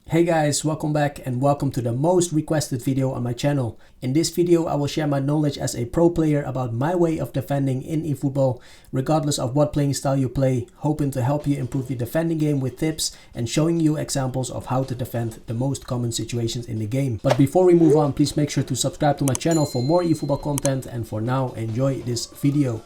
Hey guys, welcome back and welcome to the most requested video on my channel. In this video, I will share my knowledge as a pro player about my way of defending in eFootball, regardless of what playing style you play, hoping to help you improve your defending game with tips and showing you examples of how to defend the most common situations in the game. But before we move on, please make sure to subscribe to my channel for more eFootball content, and for now, enjoy this video.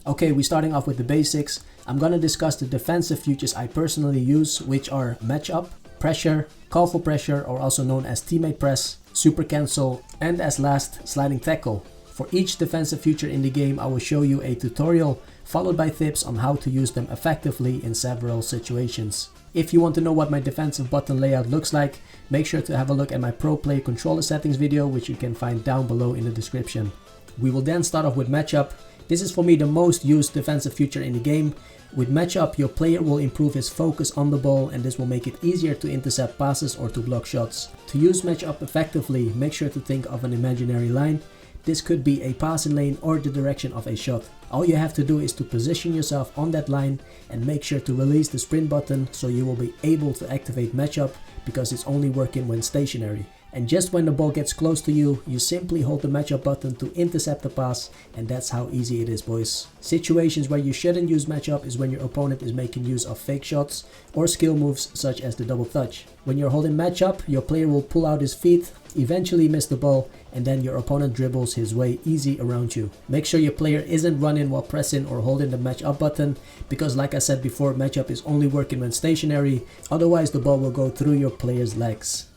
Okay, we're starting off with the basics. I'm gonna discuss the defensive features I personally use, which are matchup, pressure, call for pressure, or also known as teammate press, super cancel, and as last, sliding tackle. For each defensive feature in the game, I will show you a tutorial followed by tips on how to use them effectively in several situations. If you want to know what my defensive button layout looks like, make sure to have a look at my Pro Player controller settings video, which you can find down below in the description. We will then start off with matchup. This is for me the most used defensive feature in the game. With matchup, your player will improve his focus on the ball, and this will make it easier to intercept passes or to block shots. To use matchup effectively, make sure to think of an imaginary line. This could be a passing lane or the direction of a shot. All you have to do is to position yourself on that line and make sure to release the sprint button, so you will be able to activate matchup because it's only working when stationary. And just when the ball gets close to you, you simply hold the matchup button to intercept the pass, and that's how easy it is, boys. Situations where you shouldn't use matchup is when your opponent is making use of fake shots or skill moves such as the double touch. When you're holding matchup, your player will pull out his feet, eventually miss the ball, and then your opponent dribbles his way easy around you. Make sure your player isn't running while pressing or holding the matchup button, because like I said before, matchup is only working when stationary, otherwise the ball will go through your player's legs.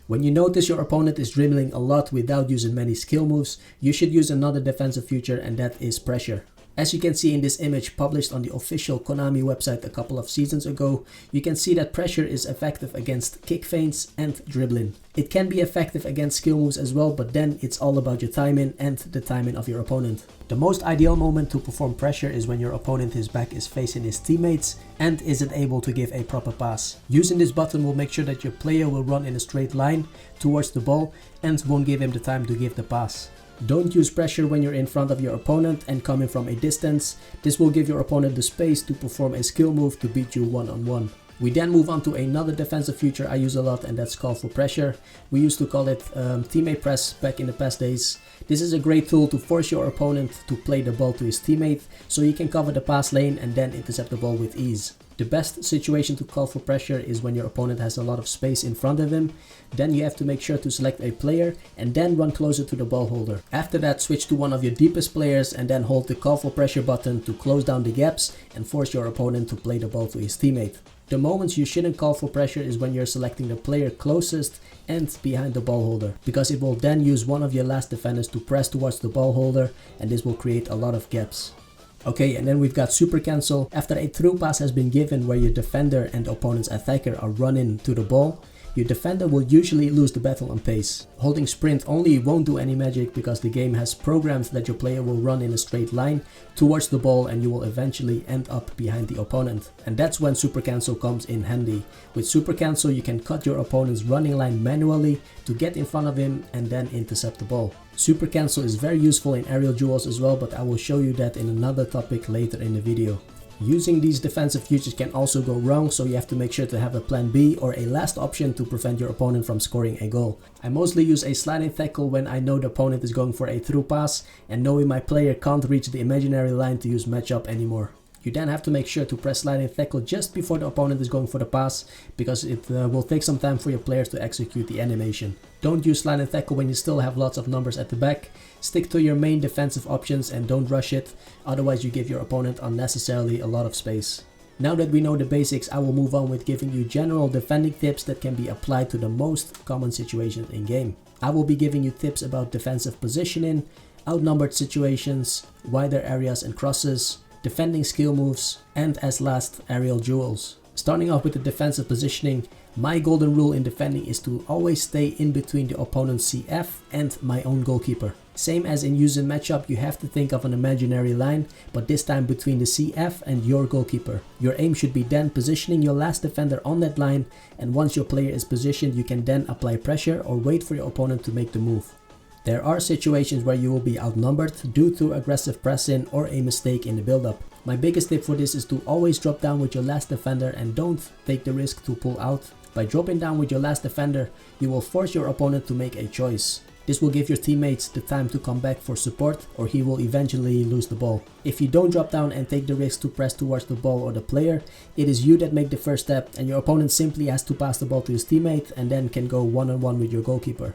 When you notice your opponent is dribbling a lot without using many skill moves, you should use another defensive feature, and that is pressure. As you can see in this image published on the official Konami website a couple of seasons ago, you can see that pressure is effective against kick feints and dribbling. It can be effective against skill moves as well, but then it's all about your timing and the timing of your opponent. The most ideal moment to perform pressure is when your opponent, his back is facing his teammates and isn't able to give a proper pass. Using this button will make sure that your player will run in a straight line towards the ball and won't give him the time to give the pass. Don't use pressure when you're in front of your opponent and coming from a distance. This will give your opponent the space to perform a skill move to beat you one-on-one. We then move on to another defensive feature I use a lot, and that's call for pressure. We used to call it teammate press back in the past days. This is a great tool to force your opponent to play the ball to his teammate so he can cover the pass lane and then intercept the ball with ease. The best situation to call for pressure is when your opponent has a lot of space in front of him. Then you have to make sure to select a player and then run closer to the ball holder. After that, switch to one of your deepest players and then hold the call for pressure button to close down the gaps and force your opponent to play the ball to his teammate. The moments you shouldn't call for pressure is when you're selecting the player closest and behind the ball holder, because it will then use one of your last defenders to press towards the ball holder, and this will create a lot of gaps. Okay, and then we've got super cancel. After a through pass has been given where your defender and opponent's attacker are running to the ball, your defender will usually lose the battle on pace. Holding sprint only won't do any magic, because the game has programmed that your player will run in a straight line towards the ball and you will eventually end up behind the opponent. And that's when super cancel comes in handy. With super cancel, you can cut your opponent's running line manually to get in front of him and then intercept the ball. Super cancel is very useful in aerial duels as well, but I will show you that in another topic later in the video. Using these defensive features can also go wrong, so you have to make sure to have a plan B or a last option to prevent your opponent from scoring a goal. I mostly use a sliding tackle when I know the opponent is going for a through pass and knowing my player can't reach the imaginary line to use matchup anymore. You then have to make sure to press sliding tackle just before the opponent is going for the pass, because it will take some time for your players to execute the animation. Don't use sliding tackle when you still have lots of numbers at the back. Stick to your main defensive options and don't rush it, otherwise you give your opponent unnecessarily a lot of space. Now that we know the basics, I will move on with giving you general defending tips that can be applied to the most common situations in game. I will be giving you tips about defensive positioning, outnumbered situations, wider areas and crosses, defending skill moves, and as last, aerial duels. Starting off with the defensive positioning, my golden rule in defending is to always stay in between the opponent's CF and my own goalkeeper. Same as in using matchup, you have to think of an imaginary line, but this time between the CF and your goalkeeper. Your aim should be then positioning your last defender on that line, and once your player is positioned, you can then apply pressure or wait for your opponent to make the move. There are situations where you will be outnumbered due to aggressive pressing or a mistake in the build-up. My biggest tip for this is to always drop down with your last defender and don't take the risk to pull out. By dropping down with your last defender, you will force your opponent to make a choice. This will give your teammates the time to come back for support, or he will eventually lose the ball. If you don't drop down and take the risk to press towards the ball or the player, it is you that make the first step and your opponent simply has to pass the ball to his teammate and then can go one-on-one with your goalkeeper.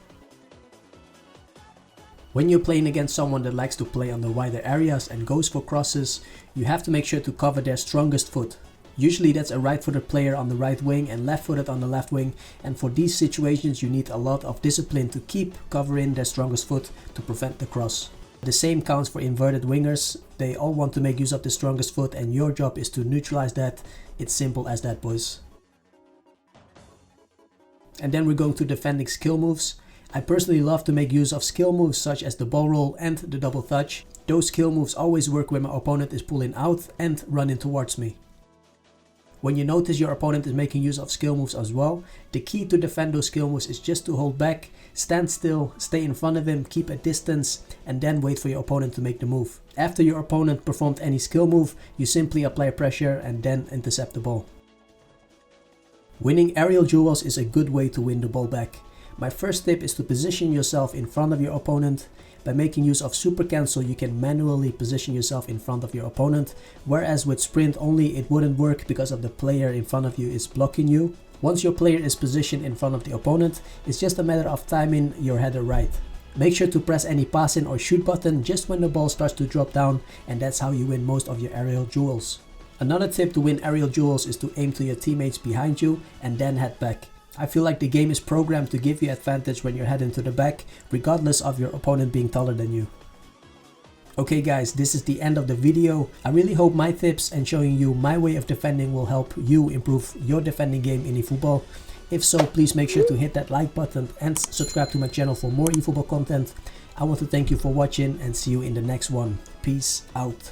When you're playing against someone that likes to play on the wider areas and goes for crosses, you have to make sure to cover their strongest foot. Usually that's a right-footed player on the right wing and left-footed on the left wing, and for these situations you need a lot of discipline to keep covering their strongest foot to prevent the cross. The same counts for inverted wingers. They all want to make use of the strongest foot and your job is to neutralize that. It's simple as that, boys. And then we're going to defending skill moves. I personally love to make use of skill moves such as the ball roll and the double touch. Those skill moves always work when my opponent is pulling out and running towards me. When you notice your opponent is making use of skill moves as well, the key to defend those skill moves is just to hold back, stand still, stay in front of him, keep a distance, and then wait for your opponent to make the move. After your opponent performed any skill move, you simply apply pressure and then intercept the ball. Winning aerial duels is a good way to win the ball back. My first tip is to position yourself in front of your opponent. By making use of super cancel, you can manually position yourself in front of your opponent, whereas with sprint only it wouldn't work because of the player in front of you is blocking you. Once your player is positioned in front of the opponent, it's just a matter of timing your header right. Make sure to press any passing or shoot button just when the ball starts to drop down, and that's how you win most of your aerial duels. Another tip to win aerial duels is to aim to your teammates behind you and then head back. I feel like the game is programmed to give you advantage when you're heading to the back, regardless of your opponent being taller than you. Okay guys, this is the end of the video. I really hope my tips and showing you my way of defending will help you improve your defending game in eFootball. If so, please make sure to hit that like button and subscribe to my channel for more eFootball content. I want to thank you for watching and see you in the next one. Peace out.